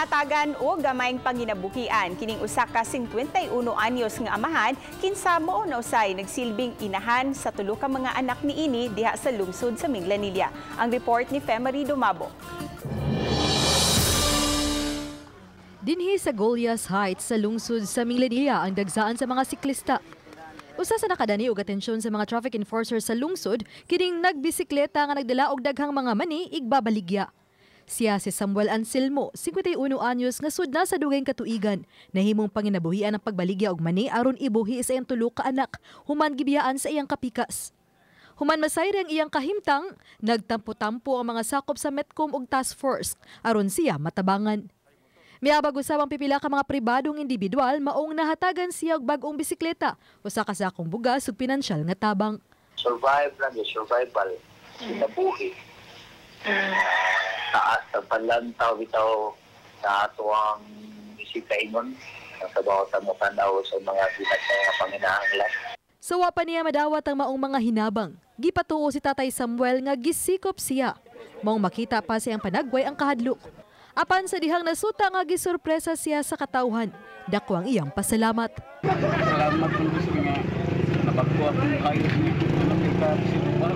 hatagan o gamayng panginabuhian kining usa ka 51 anyos nga amahan kinsa mao na usay nagsilbing inahan sa tulo ka mga anak niini diha sa lungsod sa Minglanilla. Ang report ni Femery Dumabo. Dinhi sa Golias Heights sa lungsod sa Minglanilla ang dagsaan sa mga siklista. Usa sa nakadani og atensyon sa mga traffic enforcer sa lungsod kining nagbisikleta nga nagdala og daghang mga mani igbabaligya. Siya si Samuel Anselmo, 51 anyos nga sud na sa dugay katuigan. Nahimong panginabuhian ang pagbaligya og mani aron ibuhi sa iyang tulo ka anak human gibiyaan sa iyang kapikas. Human masayre ang iyang kahimtang, nagtampo-tampo ang mga sakop sa Metcom ug task force aron siya matabangan. Miabag usabang pipila ka mga pribadong individual maong nahatagan siya og bag-ong bisikleta usa ka sakong bugas ug pinansyal nga tabang. Survive lang, survival, sinabuhi. Taas sa palantaw bitaw sa atuang isipainon sa bawat mo tanaw sa mga pinagpanginaanglan. Sawa pa niya madawat ang maong mga hinabang. Gipatuo si Tatay Samuel nga gisikop siya. Maong makita pa siyang panagway ang kahadlok. Apan sa dihang nasuta nga gisurpresa siya sa katawhan, dako ang iyang pasalamat. Salamat po nga nabago akong kayo dito na pagkakasipan.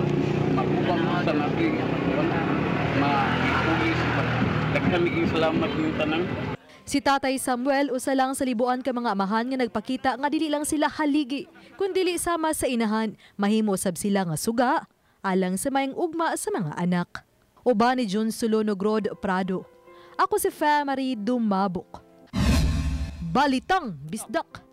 Magubang sa natin, ma-ipulis. Nagkamiging salamat yung tanang. Si Tatay Samuel usa lang sa libuan ka mga amahan nga nagpakita nga dili lang sila haligi, kundi sama sa inahan, mahimo sab sila nga suga, alang sa mayang ugma sa mga anak. Uban ni John Sulono-Grod Prado. Ako si Femery Dumabok. Balitang Bisdak.